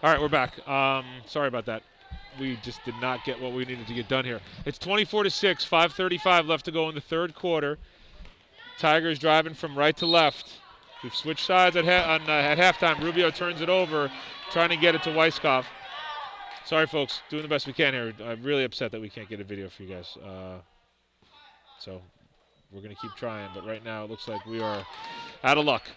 All right, we're back. Sorry about that. We just did not get what we needed to get done here. It's 24-6, 5:35 left to go in the third quarter. Tigers driving from right to left. We've switched sides at halftime. Rubio turns it over, trying to get it to Weisskopf. Sorry, folks. Doing the best we can here. I'm really upset that we can't get a video for you guys. So we're going to keep trying, but right now it looks like we are out of luck.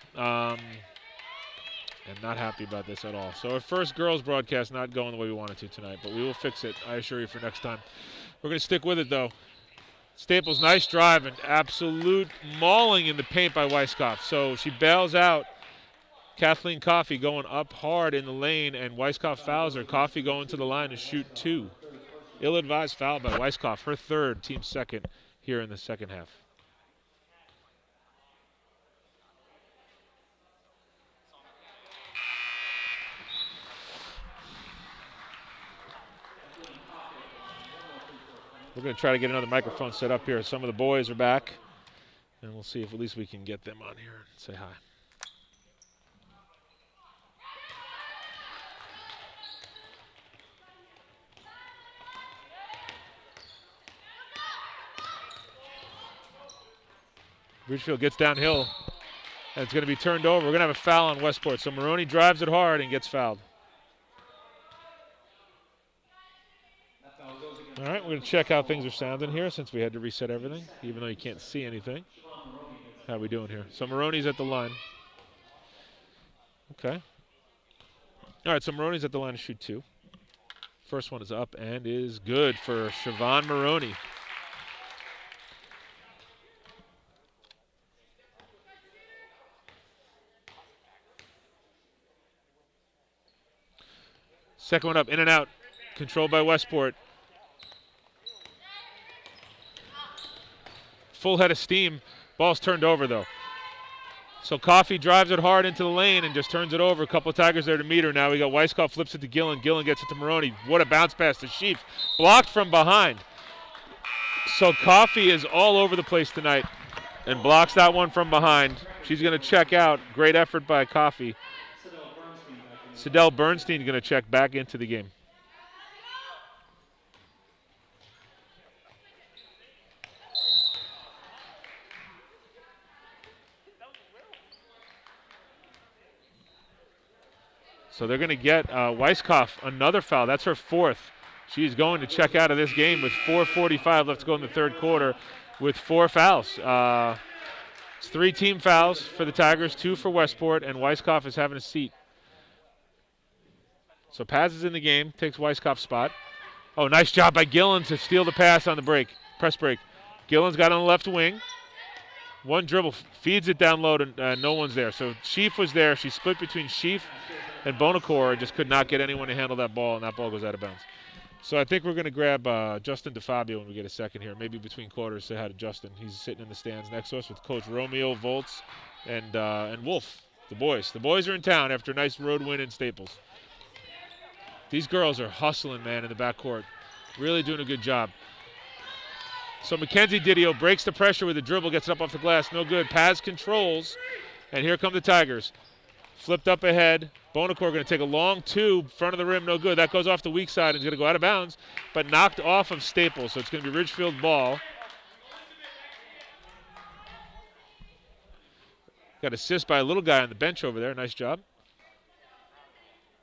And not happy about this at all. So our first girls broadcast not going the way we wanted to tonight, but we will fix it, I assure you, for next time. We're going to stick with it, though. Staples, nice drive and absolute mauling in the paint by Weisskopf. So she bails out. Kathleen Coffey going up hard in the lane, and Weisskopf fouls her. Coffey going to the line to shoot 2. Ill-advised foul by Weisskopf, her third, team second here in the second half. We're going to try to get another microphone set up here. Some of the boys are back, and we'll see if at least we can get them on here and say hi. Ridgefield gets downhill, and it's going to be turned over. We're going to have a foul on Westport. So Maroney drives it hard and gets fouled. All right, we're going to check how things are sounding here since we had to reset everything, even though you can't see anything. How are we doing here? So Maroney's at the line. Okay. All right, so Maroney's at the line to shoot 2. First one is up and is good for Siobhan Maroney. Second one up, in and out. Controlled by Westport. Full head of steam. Ball's turned over, though. So Coffey drives it hard into the lane and just turns it over. A couple of Tigers there to meet her. Now we got Weisskopf flips it to Gillen. Gillen gets it to Maroney. What a bounce pass to Sheaf. Blocked from behind. So Coffey is all over the place tonight and blocks that one from behind. She's going to check out. Great effort by Coffey. Sidell Bernstein going to check back into the game. So they're going to get Weisskopf another foul. That's her 4th. She's going to check out of this game with 4:45 left to go in the third quarter with 4 fouls. It's 3 team fouls for the Tigers, 2 for Westport, and Weisskopf is having a seat. So Paz is in the game, takes Weisskopf's spot. Oh, nice job by Gillen to steal the pass on the break, press break. Gillen's got on the left wing. One dribble, feeds it down low, and no one's there. So Sheaf was there. She split between Sheaf and Bonacore and just could not get anyone to handle that ball, and that ball goes out of bounds. So I think we're going to grab Justin DeFabio when we get a second here, maybe between quarters, say hi to Justin. He's sitting in the stands next to us with Coach Romeo Volts and Wolf, the boys. The boys are in town after a nice road win in Staples. These girls are hustling, man, in the backcourt. Really doing a good job. So Mackenzie Didio breaks the pressure with a dribble, gets it up off the glass. No good. Paz controls, and here come the Tigers. Flipped up ahead. Bonacore going to take a long 2, front of the rim, no good. That goes off the weak side and is going to go out of bounds, but knocked off of Staples. So it's going to be Ridgefield ball. Got assist by a little guy on the bench over there. Nice job.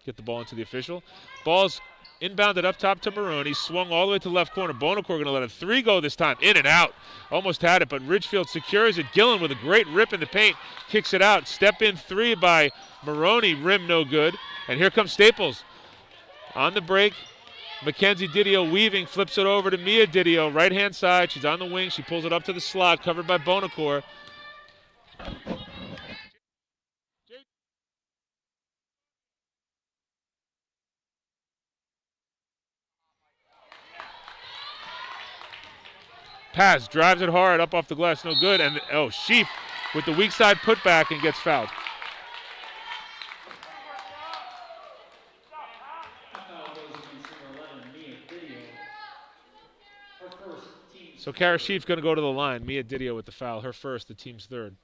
Get the ball into the official. Ball's inbounded up top to Maroney. Swung all the way to the left corner. Bonacore going to let a 3 go this time. In and out. Almost had it, but Ridgefield secures it. Gillen with a great rip in the paint. Kicks it out. Step in 3 by Maroney. Rim no good. And here comes Staples. On the break. Mackenzie Didio weaving. Flips it over to Mia Didio. Right-hand side. She's on the wing. She pulls it up to the slot. Covered by Bonacore. Paz drives it hard up off the glass, no good. And Sheaf with the weak side putback and gets fouled. So Kara Sheaf's going to go to the line. Mia Didio with the foul, her first, the team's third.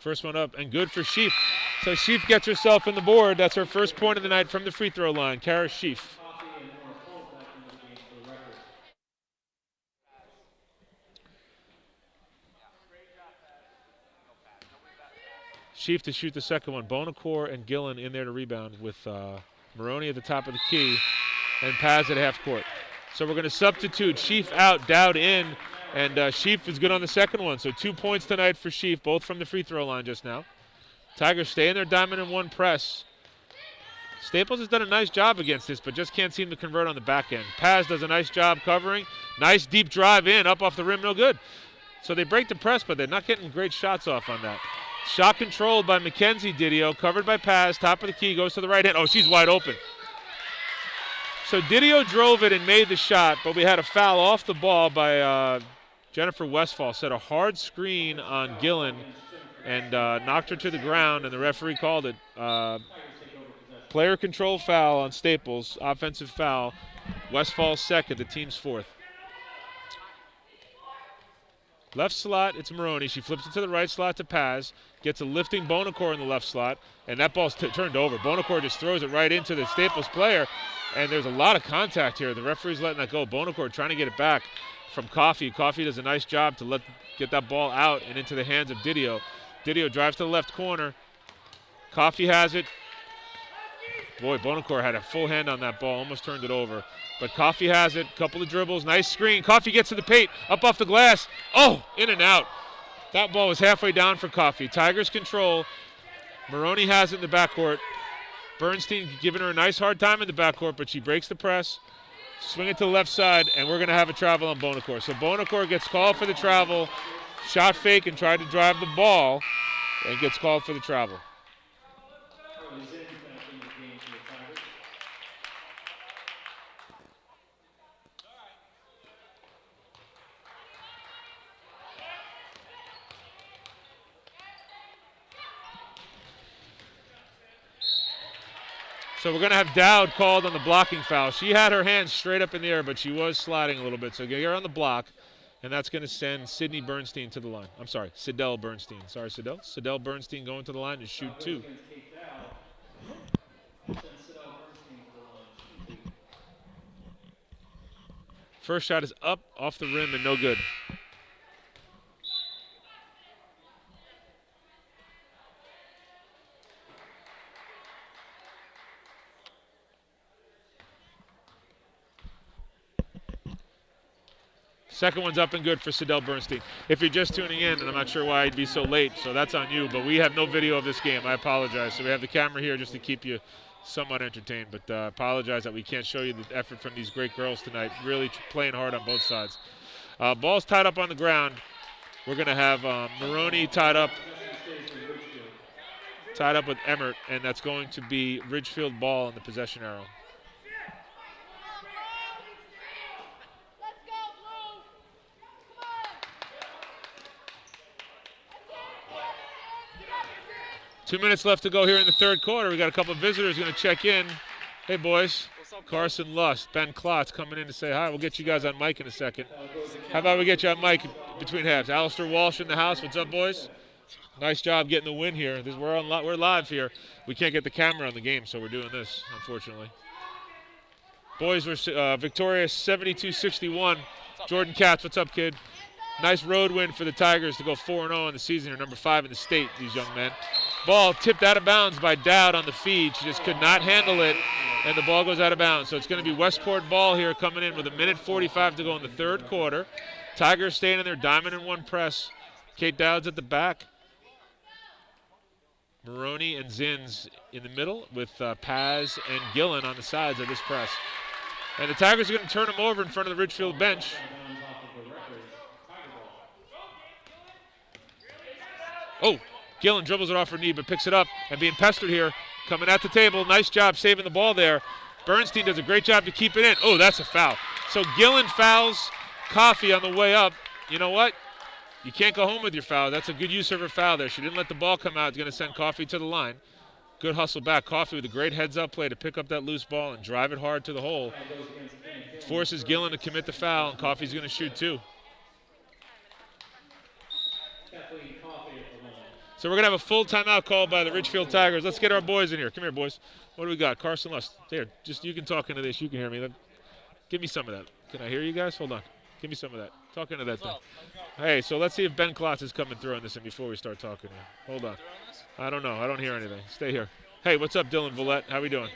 First one up and good for Sheaf. So Sheaf gets herself in the board. That's her first point of the night from the free throw line. Kara Sheaf. Sheaf to shoot the second one. Bonacore and Gillen in there to rebound with Maroney at the top of the key and Paz at half court. So we're going to substitute Sheaf out, Dowd in, and Sheaf is good on the second one. So 2 points tonight for Sheaf, both from the free throw line just now. Tigers stay in their diamond and one press. Staples has done a nice job against this, but just can't seem to convert on the back end. Paz does a nice job covering. Nice deep drive in, up off the rim, no good. So they break the press, but they're not getting great shots off on that. Shot controlled by Mackenzie Didio, covered by Paz, top of the key, goes to the right hand. Oh, she's wide open. So Didio drove it and made the shot, but we had a foul off the ball by Jennifer Westfall. Set a hard screen on Gillen and knocked her to the ground, and the referee called it. Player control foul on Staples, offensive foul. Westfall's second, the team's fourth. Left slot, it's Maroney. She flips it to the right slot to Paz. Gets a lifting Bonacore in the left slot, and that ball's turned over. Bonacore just throws it right into the Staples player, and there's a lot of contact here. The referee's letting that go. Bonacore trying to get it back from Coffey. Coffey does a nice job to get that ball out and into the hands of Didio. Didio drives to the left corner. Coffey has it. Boy, Bonacore had a full hand on that ball, almost turned it over. But Coffey has it, couple of dribbles, nice screen. Coffey gets to the paint, up off the glass. Oh, in and out. That ball was halfway down for Coffey. Tigers control. Maroney has it in the backcourt. Bernstein giving her a nice hard time in the backcourt, but she breaks the press. Swing it to the left side, and we're going to have a travel on Bonacore. So Bonacore gets called for the travel, shot fake and tried to drive the ball, and gets called for the travel. So we're going to have Dowd called on the blocking foul. She had her hands straight up in the air, but she was sliding a little bit. So get her on the block, and that's going to send Sydney Bernstein to the line. I'm sorry, Sidell Bernstein. Sorry, Sidell. Sidell Bernstein going to the line to shoot two. First shot is up, off the rim, and no good. Second one's up and good for Sidell Bernstein. If you're just tuning in, and I'm not sure why I'd be so late, so that's on you, but we have no video of this game. I apologize. So we have the camera here just to keep you somewhat entertained, but apologize that we can't show you the effort from these great girls tonight, really playing hard on both sides. Ball's tied up on the ground. We're going to have Maroney tied up with Emmert, and that's going to be Ridgefield ball in the possession arrow. Two minutes left to go here in the third quarter. We got a couple of visitors going to check in. Hey, boys. What's up, Carson Lust, Ben Klotz coming in to say hi. We'll get you guys on mic in a second. How about we get you on mic between halves? Alistair Walsh in the house. What's up, boys? Nice job getting the win here. We're live here. We can't get the camera on the game, so we're doing this, unfortunately. Boys were victorious 72-61. Jordan Katz, what's up, kid? Nice road win for the Tigers to go 4-0 in the season. They're number 5 in the state, these young men. Ball tipped out of bounds by Dowd on the feed. She just could not handle it, and the ball goes out of bounds. So it's going to be Westport ball here coming in with a minute 45 to go in the third quarter. Tigers staying in their diamond and one press. Kate Dowd's at the back. Maroney and Zins in the middle with Paz and Gillen on the sides of this press. And the Tigers are going to turn them over in front of the Ridgefield bench. Oh, Gillen dribbles it off her knee but picks it up and being pestered here. Coming at the table. Nice job saving the ball there. Bernstein does a great job to keep it in. Oh, that's a foul. So Gillen fouls Coffey on the way up. You know what? You can't go home with your foul. That's a good use of her foul there. She didn't let the ball come out. It's going to send Coffey to the line. Good hustle back. Coffey with a great heads-up play to pick up that loose ball and drive it hard to the hole. Forces Gillen to commit the foul, and Coffey's going to shoot two. So we're going to have a full timeout call by the Ridgefield Tigers. Let's get our boys in here. Come here, boys. What do we got? Carson Lust. Here, just you can talk into this. You can hear me. Give me some of that. Can I hear you guys? Hold on. Give me some of that. Talk into that thing. Hey, so let's see if Ben Klotz is coming through on this before we start talking here. Hold on. I don't know. I don't hear anything. Stay here. Hey, what's up, Dylan Villette? How we doing?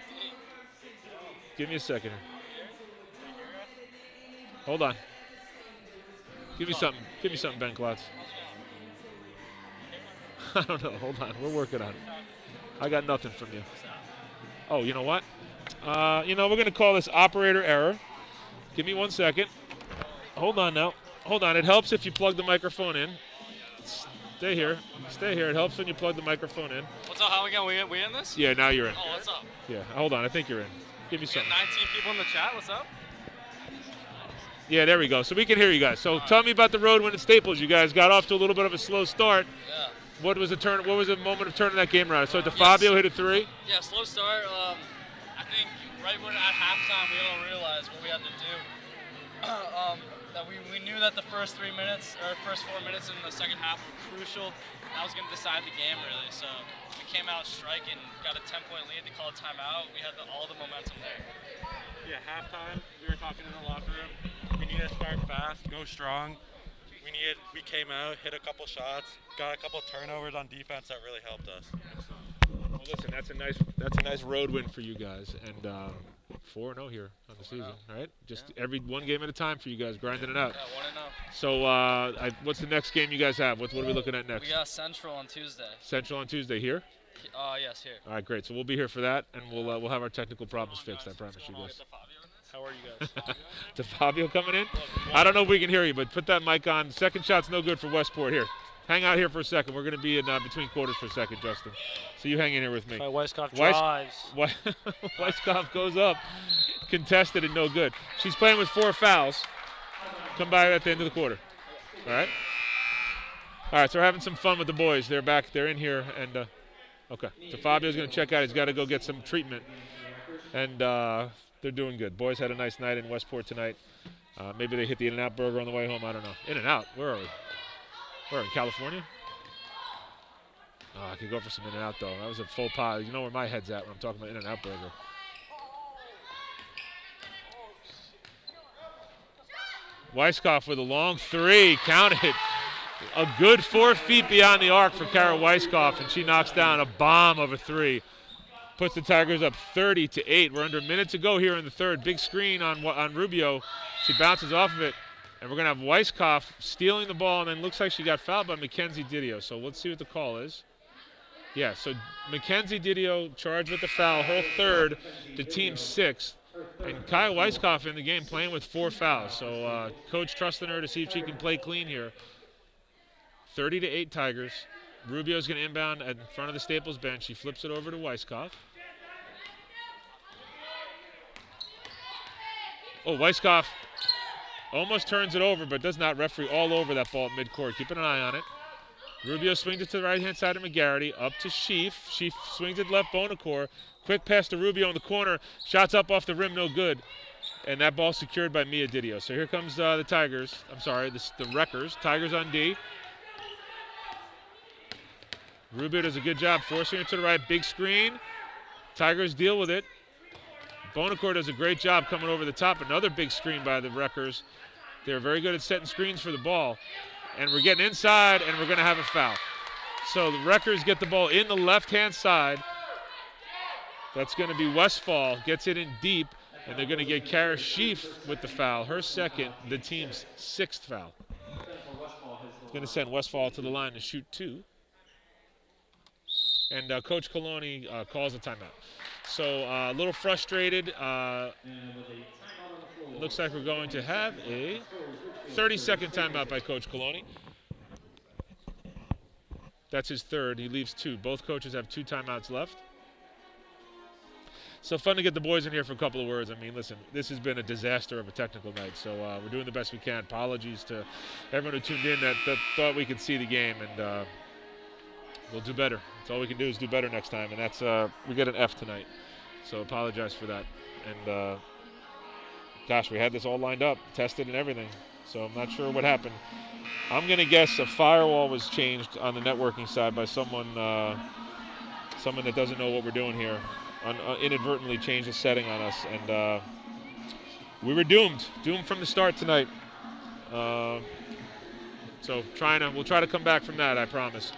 Give me a second here. Hold on. Give me something. Give me something, Ben Klotz. I don't know. Hold on. We're working on it. I got nothing from you. Oh, you know what? We're going to call this operator error. Give me 1 second. Hold on now. Hold on. It helps if you plug the microphone in. Stay here. Stay here. It helps when you plug the microphone in. What's up? How we going? We in this? Yeah, now you're in. Oh, what's up? Yeah. Hold on. I think you're in. Give me something. 19 people in the chat. What's up? Yeah, there we go. So we can hear you guys. So tell me about the road win at Staples. You guys got off to a little bit of a slow start. Yeah. What was the moment of turning that game around? So DeFabio hit a three? Yeah, slow start. I think right when at halftime we all realized what we had to do. That we knew that the first 4 minutes in the second half were crucial. That was going to decide the game really. So we came out striking, got a 10-point lead. They called a timeout. We had all the momentum there. Yeah, halftime, we were talking in the locker room. We need to start fast, go strong. We came out, hit a couple shots, got a couple turnovers on defense that really helped us. Well, listen, that's a nice road win for you guys, and 4-0 here on the season, right? Just every one game at a time for you guys, grinding it out. Yeah, 1-0. So, what's the next game you guys have? What are we looking at next? We got Central on Tuesday. Central on Tuesday here. Yes, here. All right, great. So we'll be here for that, and we'll have our technical problems fixed. I promise you guys. How are you guys? DeFabio coming in? I don't know if we can hear you, but put that mic on. Second shot's no good for Westport. Here, hang out here for a second. We're going to be in between quarters for a second, Justin. So you hang in here with me. Weiskopf drives. Weiskopf goes up, contested and no good. She's playing with 4 fouls. Come by at the end of the quarter. All right? All right, so we're having some fun with the boys. They're back. They're in here. And, okay. DeFabio's going to check out. He's got to go get some treatment. And they're doing good. Boys had a nice night in Westport tonight. Maybe they hit the In-N-Out burger on the way home. I don't know. In-N-Out? Where are we? We're in California? Oh, I could go for some In-N-Out, though. That was a faux pas. You know where my head's at when I'm talking about In-N-Out burger. Weiskopf with a long three. Counted. A good 4 feet beyond the arc for Kara Weiskopf, and she knocks down a bomb of a three. Puts the Tigers up 30-8. We're under a minute to go here in the third. Big screen on Rubio. She bounces off of it. And we're going to have Weiskopf stealing the ball, and then looks like she got fouled by Mackenzie Didio. So let's see what the call is. Yeah, so Mackenzie Didio charged with the foul, her third to team 6th. And Kaya Weiskopf in the game playing with 4 fouls. So coach trusting her to see if she can play clean here. 30-8 Tigers. Rubio's going to inbound in front of the Staples bench. She flips it over to Weiskopf. Oh, Weiskopf almost turns it over, but does not. Referee all over that ball at midcourt. Keeping an eye on it. Rubio swings it to the right-hand side of McGarity. Up to Sheaf. Sheaf swings it left Bonacore. Quick pass to Rubio in the corner. Shots up off the rim, no good. And that ball secured by Mia Didio. So here comes the Tigers. I'm sorry, the Wreckers. Tigers on D. Rubio does a good job forcing it to the right. Big screen. Tigers deal with it. Bonacore does a great job coming over the top. Another big screen by the Wreckers. They're very good at setting screens for the ball. And we're getting inside, and we're going to have a foul. So the Wreckers get the ball in the left-hand side. That's going to be Westfall. Gets it in deep, and they're going to get Kara Sheaf with the foul. Her second, the team's 6th foul. Going to send Westfall to the line to shoot 2. And Coach Coloni calls a timeout. So a little frustrated. Looks like we're going to have a 30-second timeout by Coach Coloni. That's his third. He leaves 2. Both coaches have 2 timeouts left. So fun to get the boys in here for a couple of words. I mean, listen, this has been a disaster of a technical night. So we're doing the best we can. Apologies to everyone who tuned in that thought we could see the game. And we'll do better. That's all we can do is do better next time. And that's we get an F tonight. So apologize for that. And gosh, we had this all lined up, tested and everything. So I'm not sure what happened. I'm going to guess a firewall was changed on the networking side by someone that doesn't know what we're doing here. Inadvertently changed a setting on us, and we were doomed from the start tonight. So we'll try to come back from that, I promise.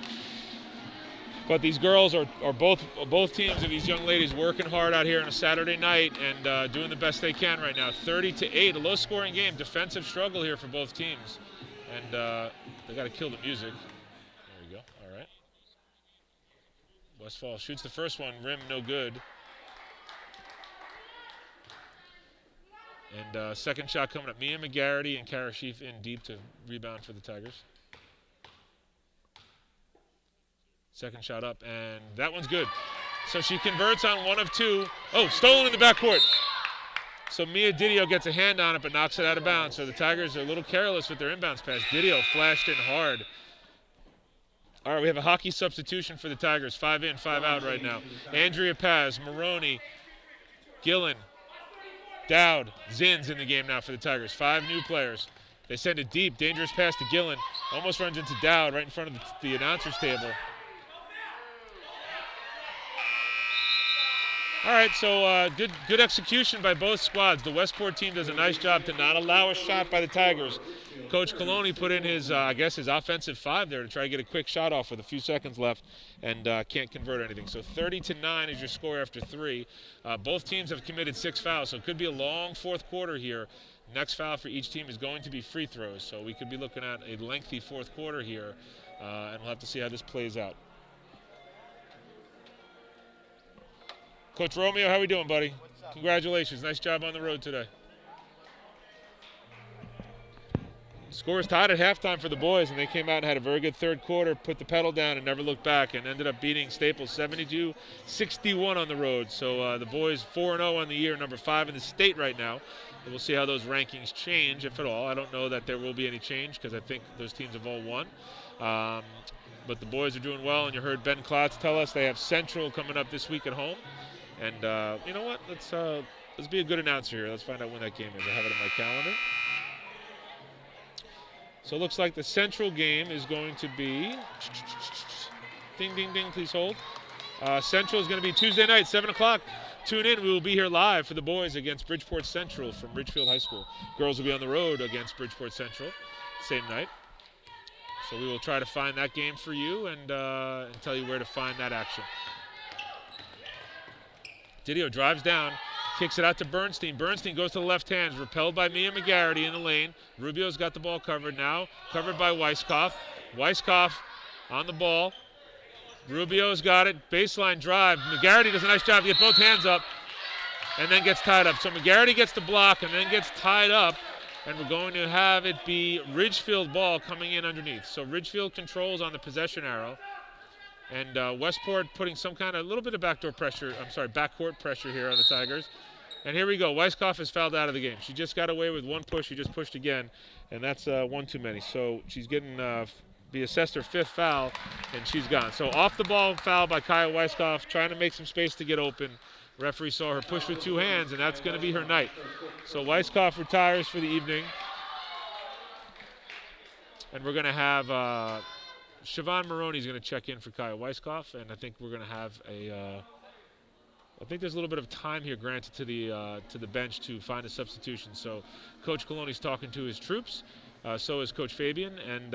But these girls are both teams of these young ladies working hard out here on a Saturday night and doing the best they can right now. 30-8, a low-scoring game, defensive struggle here for both teams, and they got to kill the music. There we go. All right. Westfall shoots the first one, rim no good. And second shot coming up. Mia McGarity and Kara Sheaf in deep to rebound for the Tigers. Second shot up, and that one's good. So she converts on 1 of 2. Oh, stolen in the backcourt. So Mia Didio gets a hand on it, but knocks it out of bounds. So the Tigers are a little careless with their inbounds pass. Didio flashed in hard. All right, we have a hockey substitution for the Tigers. 5 in, 5 out right now. Andrea Paz, Maroney, Gillen, Dowd, Zins in the game now for the Tigers. 5 new players. They send it deep. Dangerous pass to Gillen. Almost runs into Dowd right in front of the announcer's table. All right, so good execution by both squads. The Westport team does a nice job to not allow a shot by the Tigers. Coach Coloni put in his offensive 5 there to try to get a quick shot off with a few seconds left, and can't convert anything. So 30-9 is your score after 3. Both teams have committed 6 fouls, so it could be a long fourth quarter here. Next foul for each team is going to be free throws, so we could be looking at a lengthy fourth quarter here, and we'll have to see how this plays out. Coach Romeo, how we doing, buddy? Congratulations. Nice job on the road today. Score is tied at halftime for the boys, and they came out and had a very good third quarter, put the pedal down and never looked back, and ended up beating Staples 72-61 on the road. So the boys 4-0 on the year, number 5 in the state right now. And we'll see how those rankings change, if at all. I don't know that there will be any change because I think those teams have all won. But the boys are doing well, and you heard Ben Klotz tell us they have Central coming up this week at home. And you know what? Let's be a good announcer here. Let's find out when that game is. I have it in my calendar. So it looks like the Central game is going to be, ding, ding, ding, please hold. Central is going to be Tuesday night, 7 o'clock. Tune in. We will be here live for the boys against Bridgeport Central from Ridgefield High School. Girls will be on the road against Bridgeport Central, same night. So we will try to find that game for you and tell you where to find that action. Didio drives down, kicks it out to Bernstein. Bernstein goes to the left hand, repelled by Mia McGarity in the lane. Rubio's got the ball covered now, covered by Weisskopf. Weisskopf on the ball. Rubio's got it, baseline drive. McGarity does a nice job to get both hands up and then gets tied up. So McGarity gets the block and then gets tied up, and we're going to have it be Ridgefield ball coming in underneath. So Ridgefield controls on the possession arrow. And Westport putting some kind of little bit of backcourt pressure here on the Tigers. And here we go. Weisskopf is fouled out of the game. She just got away with one push. She just pushed again, and that's one too many. So she's getting be assessed her 5th foul, and she's gone. So off the ball foul by Kaya Weisskopf, trying to make some space to get open. Referee saw her push with 2 hands, and that's going to be her night. So Weisskopf retires for the evening. And we're going to have Siobhan Maroney is going to check in for Kaya Weisskopf, and I think we're going to have I think there's a little bit of time here granted to the bench to find a substitution. So Coach Coloni's talking to his troops, so is Coach Fabian, and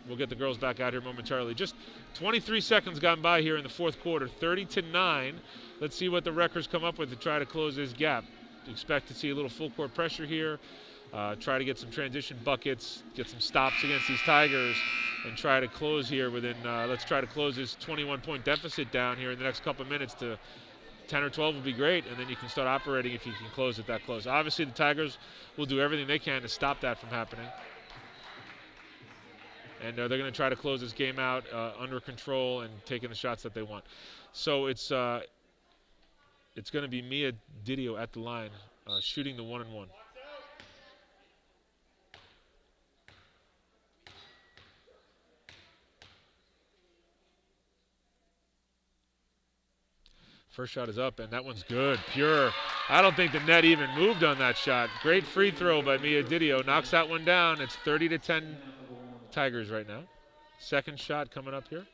we'll get the girls back out here momentarily. Just 23 seconds gone by here in the fourth quarter, 30-9. Let's see what the Wreckers come up with to try to close this gap. Expect to see a little full court pressure here. Try to get some transition buckets, get some stops against these Tigers, and try to close here within, let's try to close this 21-point deficit down here in the next couple of minutes to 10 or 12 would be great, and then you can start operating if you can close it that close. Obviously, the Tigers will do everything they can to stop that from happening. And they're going to try to close this game out under control and taking the shots that they want. So it's going to be Mia Didio at the line, shooting the 1-and-1. First shot is up, and that one's good. Pure. I don't think the net even moved on that shot. Great free throw by Mia Didio. Knocks that one down. It's 30-10 Tigers right now. Second shot coming up here.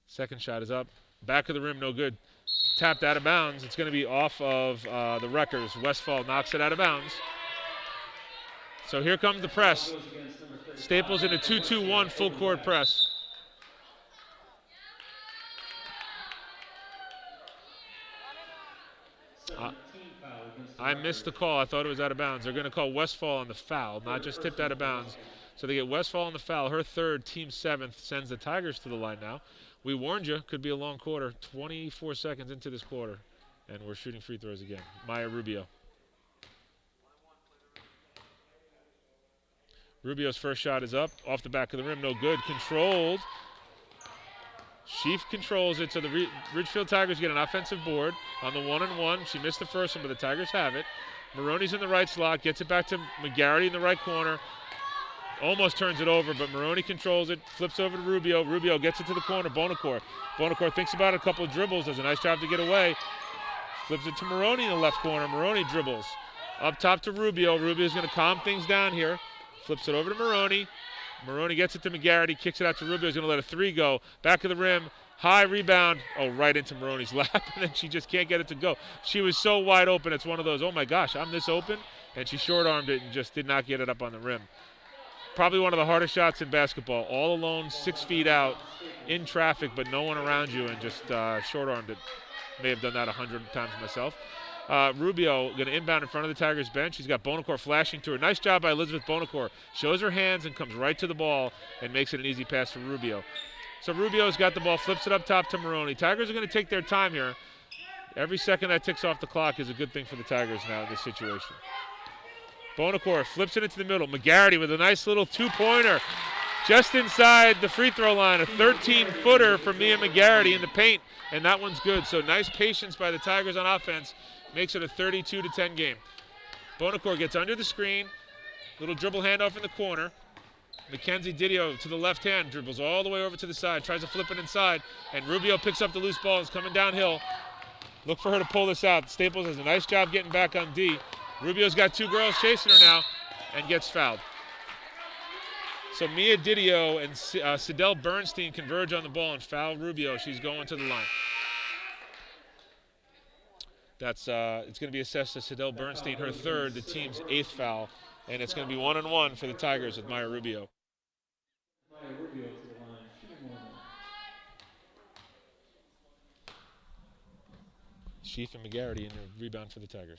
Second shot is up. Back of the rim, no good. Tapped out of bounds. It's going to be off of the Wreckers. Westfall knocks it out of bounds. So here comes the press. Staples in a 2-2-1 full court press. I missed the call. I thought it was out of bounds. They're going to call Westfall on the foul, not just tipped out of bounds. So they get Westfall on the foul. Her third, team seventh, sends the Tigers to the line now. We warned you, could be a long quarter. 24 seconds into this quarter, and we're shooting free throws again. Maya Rubio. Rubio's first shot is up, off the back of the rim, no good. Controlled. Sheaf controls it, so the Ridgefield Tigers get an offensive board on the 1-and-1. She missed the first one, but the Tigers have it. Maroney's in the right slot, gets it back to McGarity in the right corner. Almost turns it over, but Maroney controls it, flips over to Rubio. Rubio gets it to the corner, Bonacore. Bonacore thinks about it, a couple of dribbles, does a nice job to get away. Flips it to Maroney in the left corner. Maroney dribbles. Up top to Rubio. Rubio's going to calm things down here. Flips it over to Maroney. Maroney gets it to McGarity, kicks it out to Rubio. He's going to let a three go. Back of the rim, high rebound. Oh, right into Maroney's lap, and then she just can't get it to go. She was so wide open. It's one of those, oh my gosh, I'm this open? And she short-armed it and just did not get it up on the rim. Probably one of the hardest shots in basketball. All alone, 6 feet out, in traffic, but no one around you, and just short-armed it. May have done that 100 times myself. Rubio going to inbound in front of the Tigers bench. She's got Bonacore flashing to her. Nice job by Elizabeth Bonacore. Shows her hands and comes right to the ball and makes it an easy pass for Rubio. So Rubio's got the ball, flips it up top to Maroney. Tigers are going to take their time here. Every second that ticks off the clock is a good thing for the Tigers now in this situation. Bonacore flips it into the middle. McGarity with a nice little two-pointer just inside the free throw line. A 13-footer for Mia McGarity in the paint, and that one's good. So nice patience by the Tigers on offense. Makes it a 32-10 game. Bonacore gets under the screen. Little dribble handoff in the corner. Mackenzie Didio to the left hand. Dribbles all the way over to the side. Tries to flip it inside. And Rubio picks up the loose ball and is coming downhill. Look for her to pull this out. Staples does a nice job getting back on D. Rubio's got two girls chasing her now and gets fouled. So Mia Didio and Sidel Bernstein converge on the ball and foul Rubio. She's going to the line. That's it's going to be assessed to Sidel Bernstein, her third, the team's 8th foul, and it's going to be 1-on-1 for the Tigers with Maya Rubio. Maya Rubio to the line, shooting 1-1. Sheaf and McGarity in the rebound for the Tigers.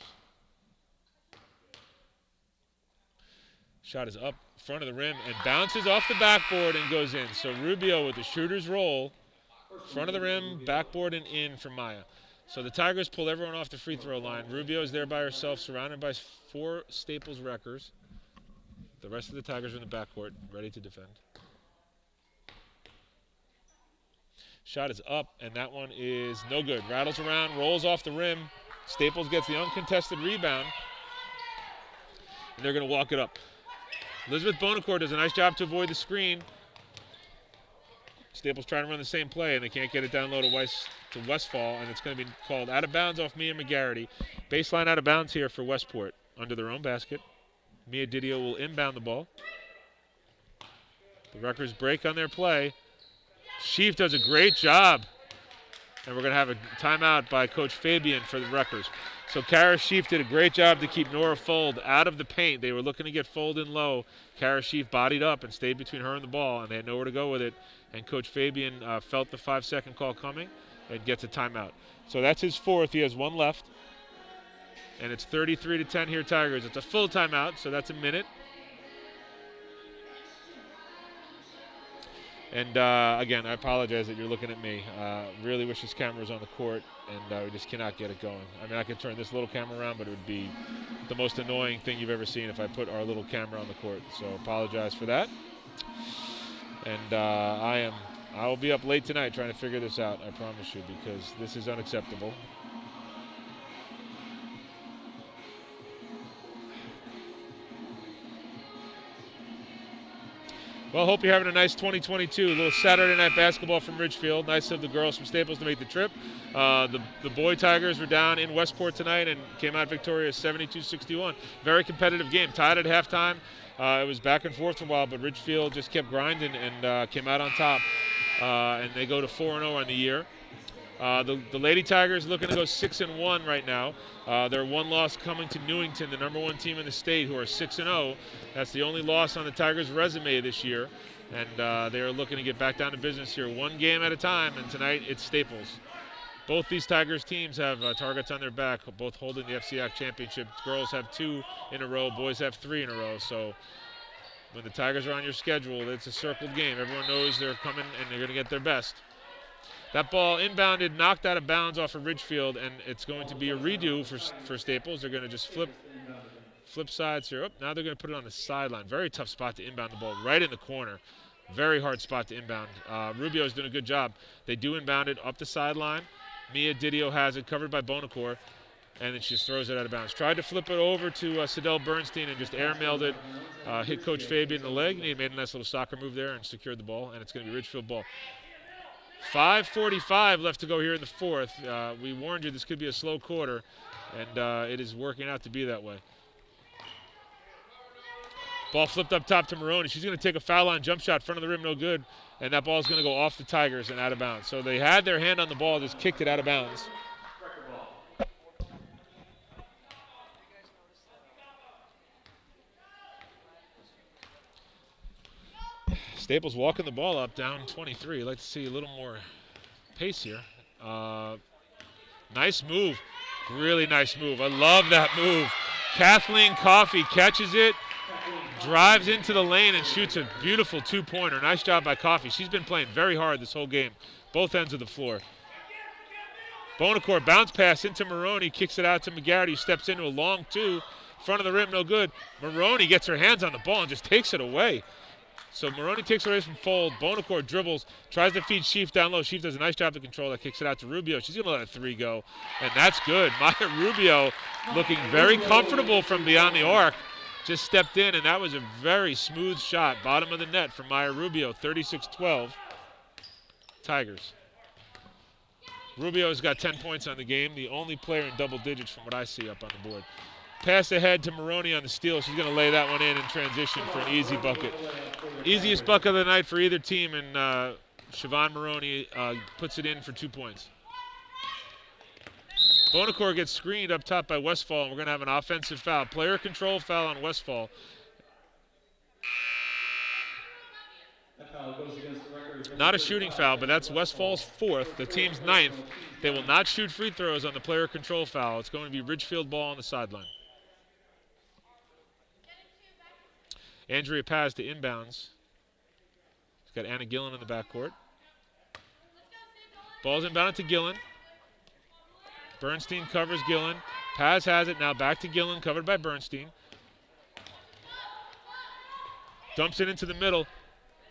Shot is up, front of the rim, and bounces off the backboard and goes in. So Rubio with the shooter's roll, front of the rim, backboard, and in for Maya. So the Tigers pull everyone off the free throw line. Rubio is there by herself, surrounded by 4 Staples Wreckers. The rest of the Tigers are in the backcourt, ready to defend. Shot is up, and that one is no good. Rattles around, rolls off the rim. Staples gets the uncontested rebound, and they're going to walk it up. Elizabeth Bonacore does a nice job to avoid the screen. Staples trying to run the same play, and they can't get it down low to Westfall, and it's going to be called out of bounds off Mia McGarity. Baseline out of bounds here for Westport under their own basket. Mia Didio will inbound the ball. The Rutgers break on their play. Sheaf does a great job, and we're going to have a timeout by Coach Fabian for the Rutgers. So Kara Sheaf did a great job to keep Nora Fold out of the paint. They were looking to get Fold in low. Kara Sheaf bodied up and stayed between her and the ball, and they had nowhere to go with it. And Coach Fabian felt the 5-second call coming and gets a timeout. So that's his 4th. He has 1 left. And it's 33-10 here, Tigers. It's a full timeout, so that's a minute. And again, I apologize that you're looking at me. Really wish this camera was on the court, and we just cannot get it going. I mean, I could turn this little camera around, but it would be the most annoying thing you've ever seen if I put our little camera on the court. So apologize for that. And I will be up late tonight trying to figure this out, I promise you, because this is unacceptable. Well, hope you're having a nice 2022. A little Saturday night basketball from Ridgefield. Nice of the girls from Staples to make the trip. The boy Tigers were down in Westport tonight and came out victorious 72-61. Very competitive game. Tied at halftime. It was back and forth for a while, but Ridgefield just kept grinding and came out on top. And they go to 4-0 on the year. The Lady Tigers looking to go 6-1 right now. Their one loss coming to Newington, the number 1 team in the state, who are 6-0. That's the only loss on the Tigers' resume this year, and they are looking to get back down to business here, one game at a time. And tonight it's Staples. Both these Tigers teams have targets on their back, both holding the FCAC championship. Girls have 2 in a row, boys have 3 in a row. So when the Tigers are on your schedule, it's a circled game. Everyone knows they're coming and they're going to get their best. That ball inbounded, knocked out of bounds off of Ridgefield, and it's going to be a redo for Staples. They're going to just flip sides here. Oh, now they're going to put it on the sideline. Very tough spot to inbound the ball, right in the corner. Very hard spot to inbound. Rubio's doing a good job. They do inbound it up the sideline. Mia Didio has it covered by Bonacore, and then she just throws it out of bounds. Tried to flip it over to Sidel Bernstein and just airmailed it. Hit Coach Fabian in the leg, and he made a nice little soccer move there and secured the ball, and it's going to be Ridgefield ball. 5:45 left to go here in the fourth. We warned you this could be a slow quarter, and it is working out to be that way. Ball flipped up top to Maroney. She's going to take a foul line jump shot, front of the rim, no good, and that ball is going to go off the Tigers and out of bounds. So they had their hand on the ball, just kicked it out of bounds. Staples walking the ball up, down 23. I'd like to see a little more pace here. Nice move. Really nice move. I love that move. Kathleen Coffey catches it, drives into the lane, and shoots a beautiful 2-pointer. Nice job by Coffey. She's been playing very hard this whole game, both ends of the floor. Bonacore bounce pass into Maroney, kicks it out to McGarity, who steps into a long 2. Front of the rim, no good. Maroney gets her hands on the ball and just takes it away. So Maroney takes it away from Fold. Bonacore dribbles, tries to feed Sheaf down low. Sheaf does a nice job to control that, kicks it out to Rubio. She's going to let a 3 go, and that's good. Maya Rubio looking very comfortable from beyond the arc. Just stepped in, and that was a very smooth shot. Bottom of the net for Maya Rubio, 36-12. Tigers. Rubio's got 10 points on the game, the only player in double digits from what I see up on the board. Pass ahead to Maroney on the steal. She's going to lay that one in transition for an easy bucket. Easiest bucket of the night for either team, and Siobhan Maroney puts it in for 2 points. Bonacore gets screened up top by Westfall, and we're going to have an offensive foul. Player control foul on Westfall. Not a shooting foul, but that's Westfall's 4th, the team's 9th. They will not shoot free throws on the player control foul. It's going to be Ridgefield ball on the sideline. Andrea Paz to inbounds. She's got Anna Gillen in the backcourt. Ball's inbounded to Gillen. Bernstein covers Gillen. Paz has it, now back to Gillen, covered by Bernstein. Dumps it into the middle.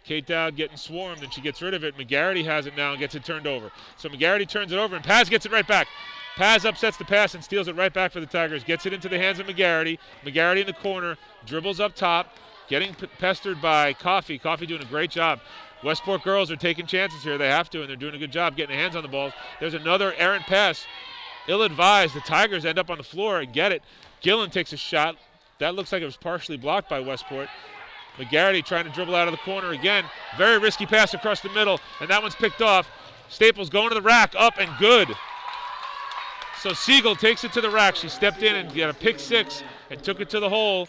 Kate Dowd getting swarmed, and she gets rid of it. McGarity has it now and gets it turned over. So McGarity turns it over, and Paz gets it right back. Paz upsets the pass and steals it right back for the Tigers. Gets it into the hands of McGarity. McGarity in the corner, dribbles up top, getting pestered by Coffey. Coffey doing a great job. Westport girls are taking chances here. They have to, and they're doing a good job getting their hands on the balls. There's another errant pass. Ill-advised. The Tigers end up on the floor and get it. Gillen takes a shot. That looks like it was partially blocked by Westport. McGarity trying to dribble out of the corner again. Very risky pass across the middle, and that one's picked off. Staples going to the rack, up and good. So Siegel takes it to the rack. She stepped in and got a pick 6 and took it to the hole.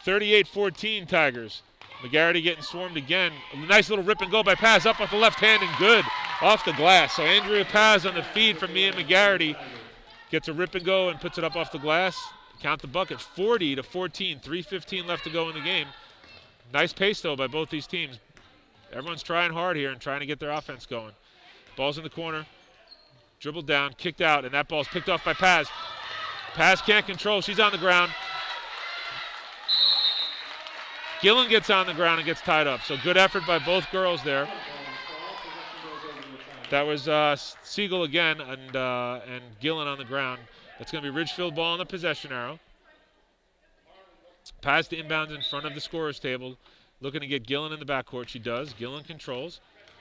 38-14 Tigers. McGarity getting swarmed again. A nice little rip and go by Paz up off the left hand and good off the glass. So Andrea Paz on the feed from Mia McGarity gets a rip and go and puts it up off the glass. Count the bucket, 40-14, 3:15 left to go in the game. Nice pace, though, by both these teams. Everyone's trying hard here and trying to get their offense going. Ball's in the corner. Dribbled down, kicked out, and that ball's picked off by Paz. Paz can't control. She's on the ground. Gillen gets on the ground and gets tied up. So good effort by both girls there. That was Siegel again and Gillen on the ground. That's going to be Ridgefield ball on the possession arrow. Paz to inbounds in front of the scorer's table. Looking to get Gillen in the backcourt. She does. Gillen controls.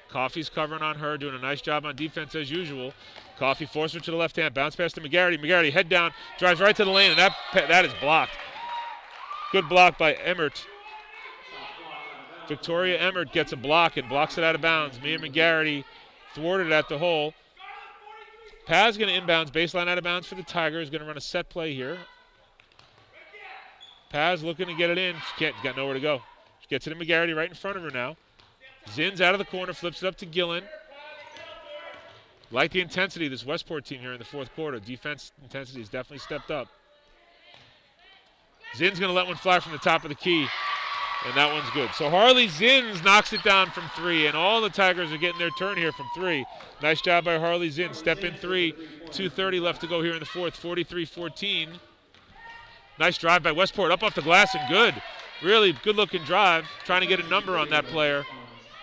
Coffey's covering on her, doing a nice job on defense as usual. Coffey forces her to the left hand. Bounce pass to McGarity. McGarity head down, drives right to the lane, and that is blocked. Good block by Emmert. Victoria Emmert gets a block and blocks it out of bounds. Mia McGarity thwarted at the hole. Paz going to inbounds, baseline out of bounds for the Tigers. Going to run a set play here. Paz looking to get it in. She can't, got nowhere to go. She gets it to McGarity right in front of her now. Zins out of the corner, flips it up to Gillen. Like the intensity of this Westport team here in the fourth quarter. Defense intensity has definitely stepped up. Zins going to let one fly from the top of the key, and that one's good. So Harley Zins knocks it down from 3, and all the Tigers are getting their turn here from 3. Nice job by Harley Zins. Step in 3, 2:30 left to go here in the fourth, 43-14. Nice drive by Westport, up off the glass and good. Really good-looking drive, trying to get a number on that player.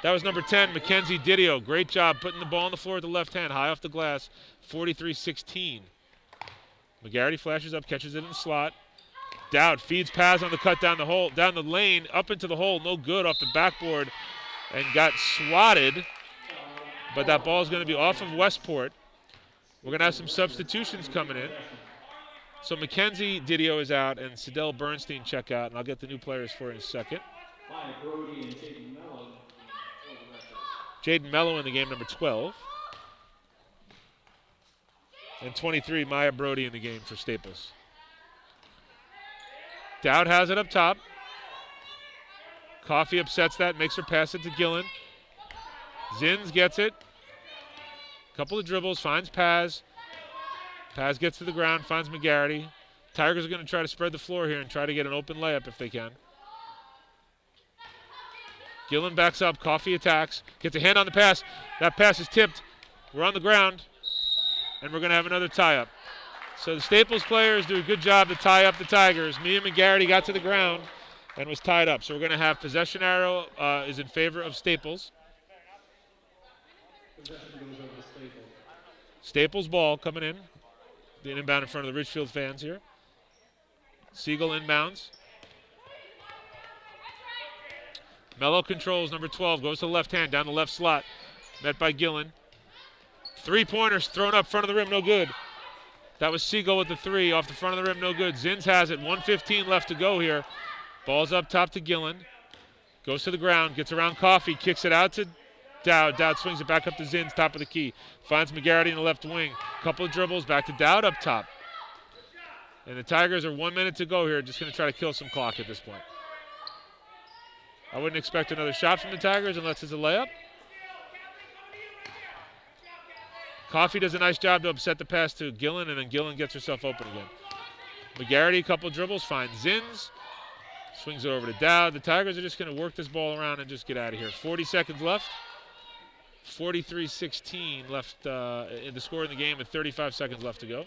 That was number 10, Mackenzie Didio. Great job putting the ball on the floor with the left hand, high off the glass, 43-16. McGarity flashes up, catches it in the slot. Dowd feeds Paz on the cut down the lane, up into the hole, no good off the backboard, and got swatted. But that ball is going to be off of Westport. We're going to have some substitutions coming in. So Mackenzie Didio is out, and Sidel Bernstein check out, and I'll get the new players for you in a second. Jaden Mello in the game, number 12. And 23, Maya Brody in the game for Staples. Dowd has it up top. Coffey upsets that, makes her pass it to Gillen. Zins gets it. Couple of dribbles, finds Paz. Paz gets to the ground, finds McGarity. Tigers are going to try to spread the floor here and try to get an open layup if they can. Gillen backs up, Coffey attacks, gets a hand on the pass. That pass is tipped. We're on the ground, and we're going to have another tie-up. So the Staples players do a good job to tie up the Tigers. Mia McGarity got to the ground and was tied up. So we're going to have possession arrow is in favor of Staples. Staples ball coming in. Being inbound in front of the Ridgefield fans here. Siegel inbounds. Mello controls, number 12, goes to the left hand, down the left slot. Met by Gillen. Three-pointers thrown up front of the rim, no good. That was Siegel with the 3 off the front of the rim, no good. Zins has it, 1:15 left to go here. Ball's up top to Gillen. Goes to the ground, gets around Coffey, kicks it out to Dowd. Dowd swings it back up to Zins, top of the key. Finds McGarity in the left wing. Couple of dribbles, back to Dowd up top. And the Tigers are 1 minute to go here, just going to try to kill some clock at this point. I wouldn't expect another shot from the Tigers unless it's a layup. Coffey does a nice job to upset the pass to Gillen, and then Gillen gets herself open again. McGarity, a couple dribbles, finds Zins. Swings it over to Dowd. The Tigers are just going to work this ball around and just get out of here. 40 seconds left. 43-16 left in the score in the game with 35 seconds left to go.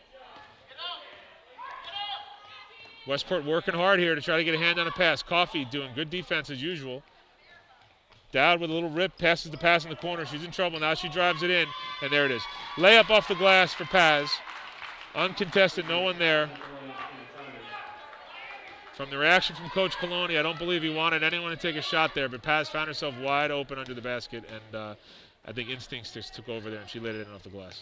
Westport working hard here to try to get a hand on a pass. Coffey doing good defense as usual. Dowd with a little rip, passes the pass in the corner. She's in trouble. Now she drives it in, and there it is. Layup off the glass for Paz. Uncontested, no one there. From the reaction from Coach Coloni, I don't believe he wanted anyone to take a shot there, but Paz found herself wide open under the basket, and I think instincts just took over there, and she laid it in off the glass.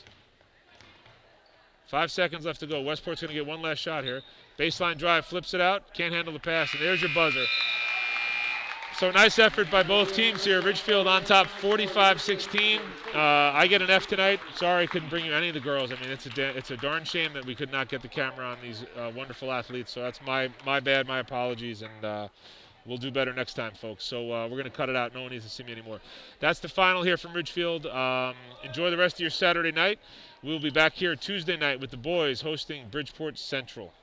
5 seconds left to go. Westport's going to get one last shot here. Baseline drive, flips it out, can't handle the pass, and there's your buzzer. So nice effort by both teams here. Ridgefield on top, 45-16. I get an F tonight. Sorry I couldn't bring you any of the girls. I mean, it's a darn shame that we could not get the camera on these wonderful athletes. So that's my bad, my apologies, and we'll do better next time, folks. So we're going to cut it out. No one needs to see me anymore. That's the final here from Ridgefield. Enjoy the rest of your Saturday night. We'll be back here Tuesday night with the boys hosting Bridgeport Central.